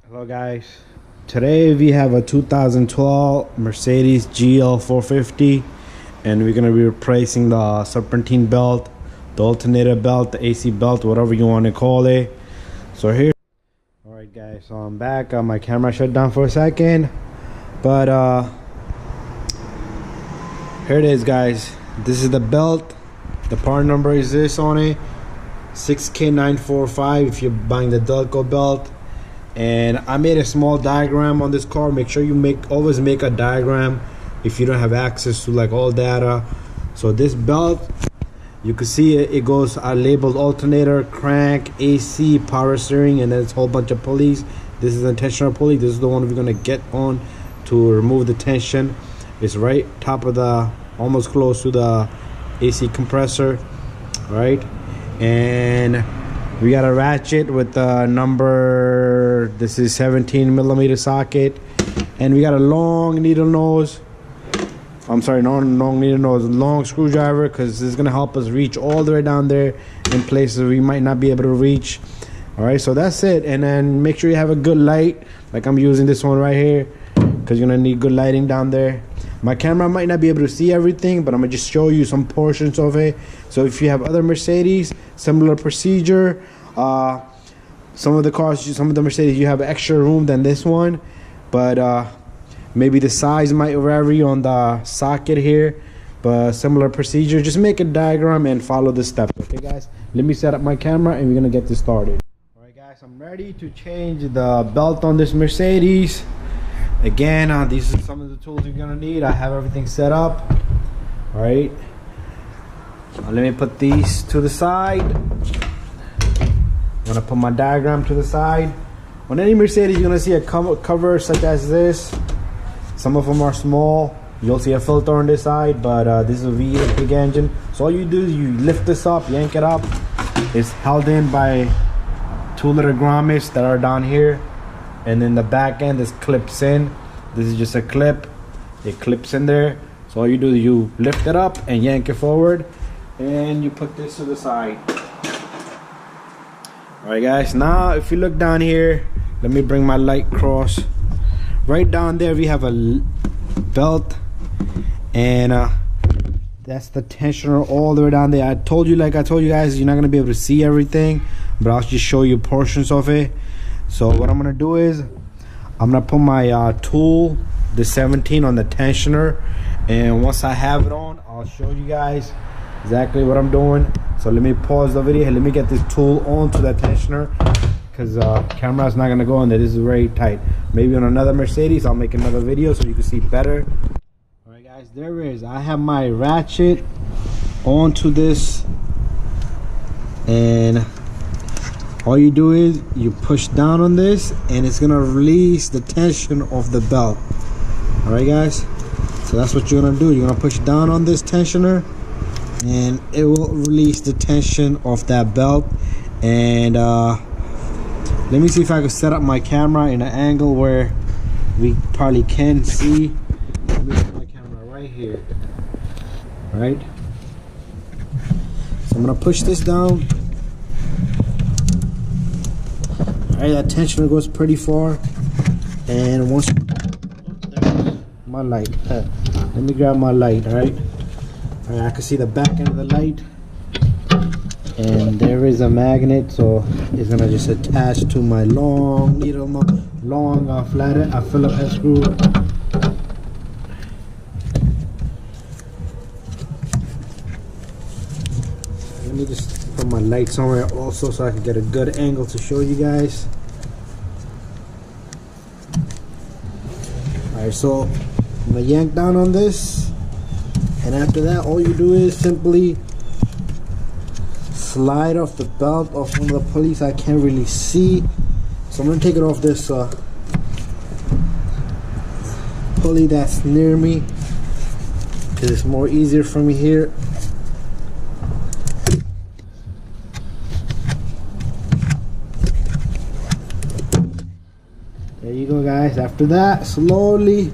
Hello guys, today we have a 2012 Mercedes GL450 and we're going to be replacing the Serpentine belt, the alternator belt, the AC belt, whatever you want to call it. So here, alright guys, so I'm back. My camera shut down for a second, but here it is guys. This is the belt. The part number is this on it, 6K945 if you're buying the Delco belt. And I made a small diagram on this car. Make sure you always make a diagram if you don't have access to like all data. So this belt, you can see it goes labeled alternator, crank, AC, power steering, and then it's a whole bunch of pulleys. This is a tensioner pulley. This is the one we're gonna get on to remove the tension. It's right top of the, almost close to the AC compressor, right? And we got a ratchet with the number, this is 17mm socket, and we got a long needle nose. I'm sorry, long needle nose, long screwdriver, because this is gonna help us reach all the way down there in places we might not be able to reach. All right, so that's it. And then make sure you have a good light, like I'm using this one right here, because you're gonna need good lighting down there. My camera might not be able to see everything, but I'm gonna just show you some portions of it. So if you have other Mercedes, similar procedure, some of the cars, some of the Mercedes, you have extra room than this one, but maybe the size might vary on the socket here, but similar procedure. Just make a diagram and follow the steps. Okay guys, let me set up my camera and we're gonna get this started. All right guys, I'm ready to change the belt on this Mercedes. Again, these are some of the tools you're gonna need. I have everything set up. All right, let me put these to the side. I'm gonna put my diagram to the side. On any Mercedes, you're gonna see a cover such as this. Some of them are small. You'll see a filter on this side, but this is a V8 big engine. So all you do is you lift this up, yank it up. It's held in by two little grommets that are down here. And then the back end is clips in. This is just a clip. It clips in there. So all you do is you lift it up and yank it forward, and you put this to the side. All right, guys. Now, if you look down here, let me bring my light across. Right down there, we have a belt, and that's the tensioner all the way down there. I told you guys, you're not gonna be able to see everything, but I'll just show you portions of it. So what I'm gonna do is I'm gonna put my tool, the 17, on the tensioner, and once I have it on, I'll show you guys exactly what I'm doing. So let me pause the video. Let me get this tool onto the tensioner, because camera's not gonna go on there. This is very tight. Maybe on another Mercedes I'll make another video so you can see better. All right guys, there it is. I have my ratchet onto this, and all you do is you push down on this and it's gonna release the tension of the belt. All right guys, so that's what you're gonna do. You're gonna push down on this tensioner and it will release the tension of that belt. And let me see if I can set up my camera in an angle where we probably can see. Let me put my camera right here. All right, so I'm gonna push this down. Alright, that tensioner goes pretty far, and once my light, let me grab my light. Alright, I can see the back end of the light, and there is a magnet, so it's gonna just attach to my long needle, long flathead, a Phillips head screw. Let me just put my light somewhere also so I can get a good angle to show you guys. Alright, so I'm gonna yank down on this, and after that all you do is simply slide off the belt off one of the pulleys. I can't really see, so I'm gonna take it off this pulley that's near me, because it's more easier for me here. There you go guys. After that, slowly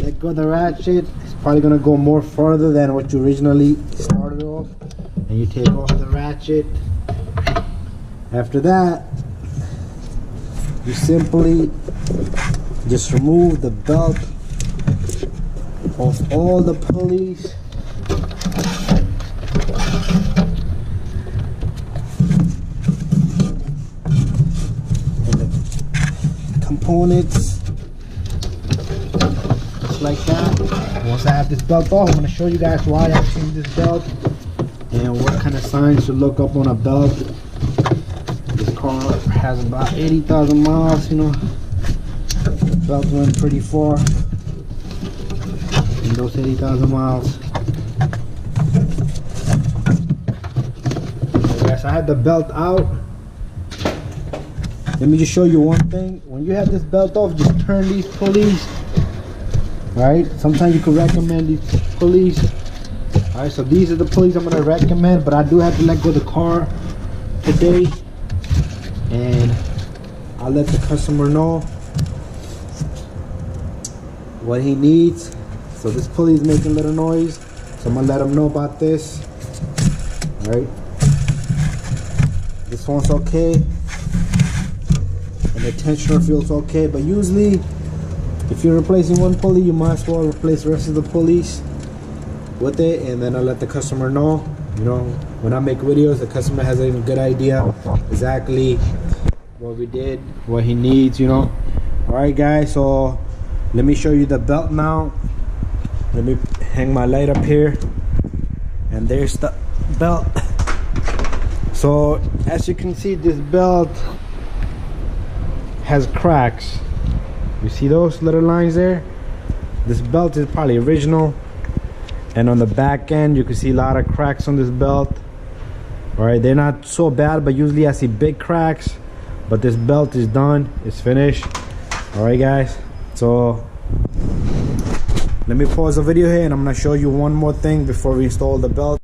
let go of the ratchet. It's probably gonna go more further than what you originally started off, and you take off the ratchet. After that, you simply just remove the belt of all the pulleys. And the components, just like that. Once I have this belt off, I'm going to show you guys why I changed this belt and what kind of signs to look up on a belt. This car has about 80,000 miles, you know. Belt went pretty far in those 80,000 miles. So guys, I had the belt out. Let me just show you one thing. When you have this belt off, just turn these pulleys. Alright, sometimes you could recommend these pulleys. Alright, so these are the pulleys I'm going to recommend, but I do have to let go of the car today, and I'll let the customer know what he needs. So this pulley is making a little noise, so I'm going to let him know about this. Alright, this one's okay, and the tensioner feels okay, but usually if you're replacing one pulley, you might as well replace the rest of the pulleys with it, and then I'll let the customer know. You know, when I make videos, the customer has a good idea exactly what we did, what he needs, you know. Alright guys, so let me show you the belt now. Let me hang my light up here, and there's the belt. So as you can see, this belt has cracks. You see those little lines there? This belt is probably original, and on the back end you can see a lot of cracks on this belt. All right, they're not so bad, but usually I see big cracks. But this belt is done, it's finished. All right guys, so let me pause the video here, and I'm gonna show you one more thing before we install the belt.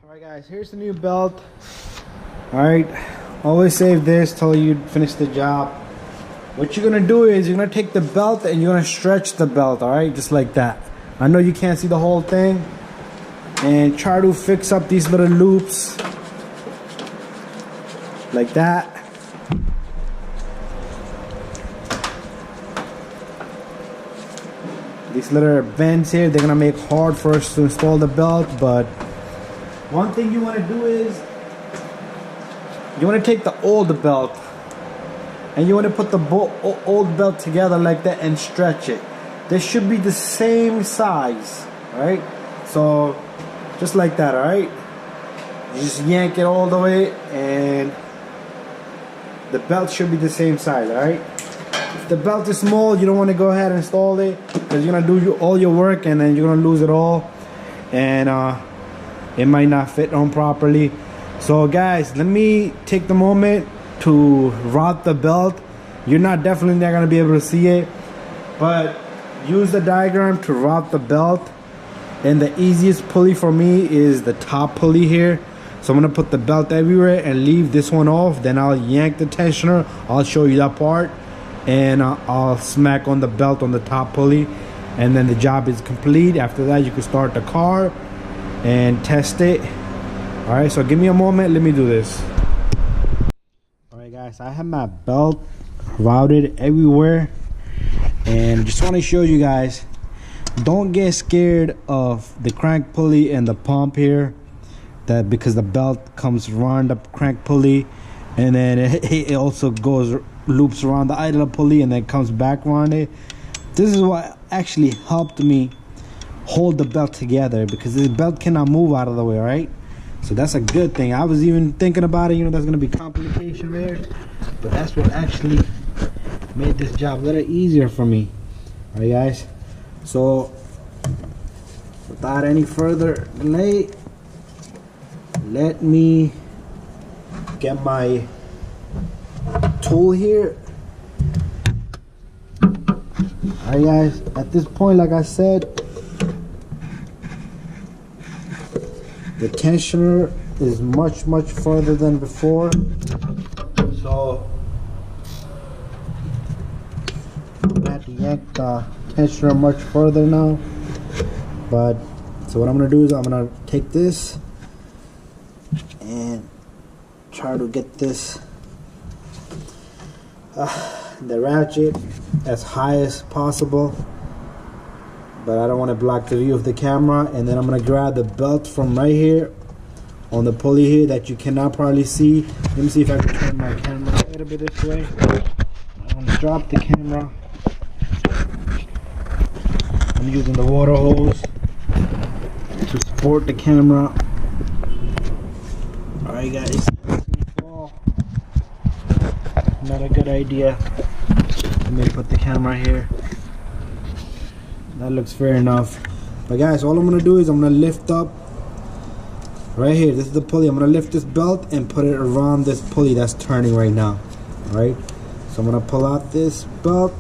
All right guys, here's the new belt. All right, always save this till you finish the job. What you're gonna do is you're gonna take the belt and you're gonna stretch the belt, all right, just like that. I know you can't see the whole thing, and try to fix up these little loops like that. These little bends here, they're gonna make hard for us to install the belt, but one thing you want to do is you want to take the old belt and you want to put the old belt together like that and stretch it. They should be the same size, right? So just like that, all right? You just yank it all the way, and the belt should be the same size, all right? If the belt is small, you don't want to go ahead and install it, because you're gonna do all your work and then you're gonna lose it all, and it might not fit on properly. So guys, let me take the moment to route the belt. You're definitely not gonna be able to see it, but use the diagram to route the belt. And the easiest pulley for me is the top pulley here. So I'm gonna put the belt everywhere and leave this one off. Then I'll yank the tensioner. I'll show you that part, and I'll smack on the belt on the top pulley, and then the job is complete. After that, you can start the car and test it. All right, so give me a moment, let me do this. All right guys, I have my belt routed everywhere, and just want to show you guys, don't get scared of the crank pulley and the pump here, that because the belt comes around the crank pulley, and then it also loops around the idler pulley and then comes back around it. This is what actually helped me hold the belt together, because this belt cannot move out of the way, right? So that's a good thing. I was even thinking about it, you know, there's gonna be complication there, but that's what actually made this job a little easier for me. All right guys, so without any further delay, let me get my tool here. All right guys, at this point, like I said, the tensioner is much further than before, so I have to yank the tensioner much further now. But so what I'm gonna do is I'm gonna take this and try to get this the ratchet as high as possible, but I don't want to block the view of the camera. And then I'm gonna grab the belt from right here on the pulley here that you cannot probably see. Let me see if I can turn my camera a little bit this way. I'm gonna drop the camera. I'm using the water hose to support the camera. Alright guys, not a good idea. Let me put the camera here. That looks fair enough. But guys, all I'm gonna do is I'm gonna lift up right here. This is the pulley. I'm gonna lift this belt and put it around this pulley that's turning right now. Alright, so I'm gonna pull out this belt,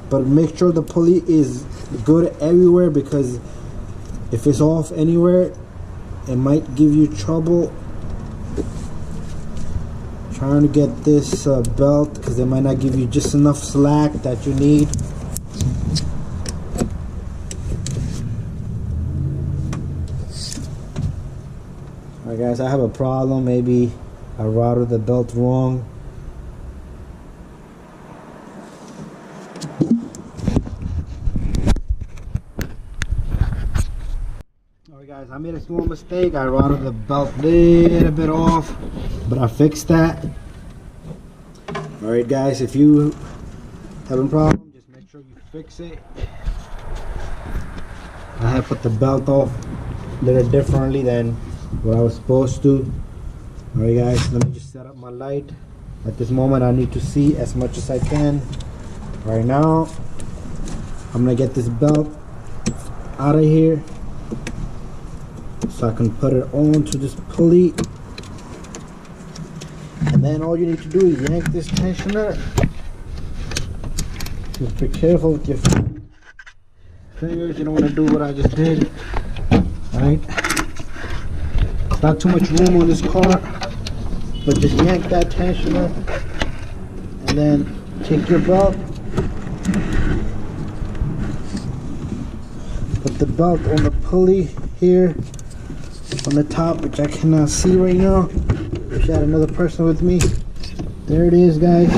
but make sure the pulley is good everywhere, because if it's off anywhere it might give you trouble trying to get this belt, because they might not give you just enough slack that you need. Alright guys, I have a problem. Maybe I routed the belt wrong. Alright guys, I made a small mistake. I routed the belt a little bit off, but I fixed that. Alright guys, if you having a problem, just make sure you fix it. I have put the belt off a little differently than what I was supposed to. Alright guys, let me just set up my light. At this moment I need to see as much as I can. Right now I'm gonna get this belt out of here so I can put it onto this pulley. And then all you need to do is yank this tensioner. Just be careful with your fingers. You don't want to do what I just did. Alright, not too much room on this car, but just yank that tensioner and then take your belt, put the belt on the pulley here on the top, which I cannot see right now. Wish I had another person with me. There it is guys.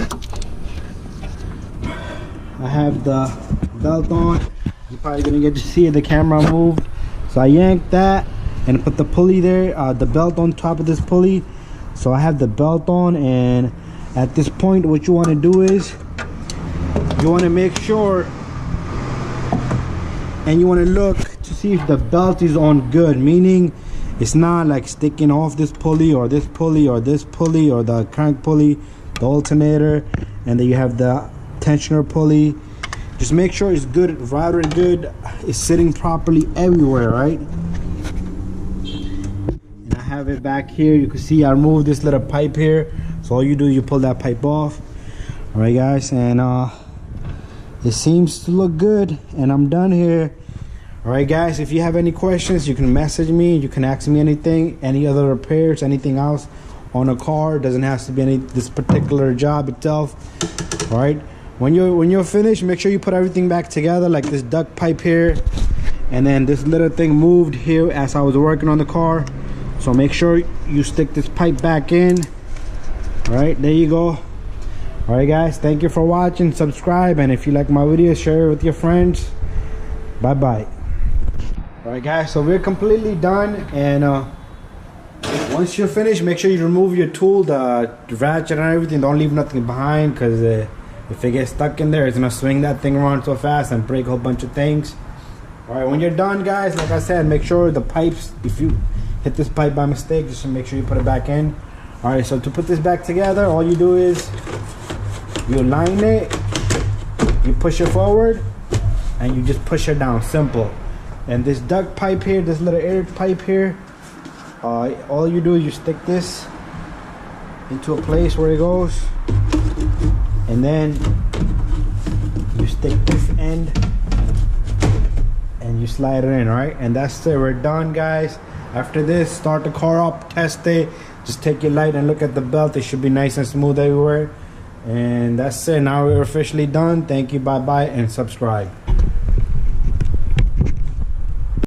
I have the belt on. You're probably gonna get to see the camera move. So I yanked that and put the pulley there, the belt on top of this pulley. So I have the belt on, and at this point what you want to do is you want to make sure and you want to look to see if the belt is on good, meaning it's not like sticking off this pulley or this pulley or this pulley or the crank pulley, the alternator, and then you have the tensioner pulley. Just make sure it's good, routed good, it's sitting properly everywhere, right? And I have it back here. You can see I removed this little pipe here. So all you do, you pull that pipe off. All right guys, and it seems to look good, and I'm done here. All right guys, if you have any questions, you can message me. You can ask me anything, any other repairs, anything else on a car. It doesn't have to be this particular job itself. All right, when you're finished, make sure you put everything back together, like this duct pipe here, and then this little thing moved here as I was working on the car. So make sure you stick this pipe back in. All right, there you go. All right guys, thank you for watching. Subscribe, and if you like my video, share it with your friends. Bye bye. All right guys, so we're completely done, and once you're finished, make sure you remove your tool, the ratchet and everything. Don't leave nothing behind, because if it gets stuck in there, it's gonna swing that thing around so fast and break a whole bunch of things. All right, when you're done guys, like I said, make sure the pipes, if you hit this pipe by mistake, just make sure you put it back in. All right, so to put this back together, all you do is you line it, you push it forward, and you just push it down. Simple. And this duct pipe here, this little air pipe here, all you do is you stick this into a place where it goes, and then you stick this end and you slide it in. All right, and that's it. We're done guys. After this, start the car up, test it, just take your light and look at the belt. It should be nice and smooth everywhere. And that's it. Now we're officially done. Thank you, bye bye, and subscribe.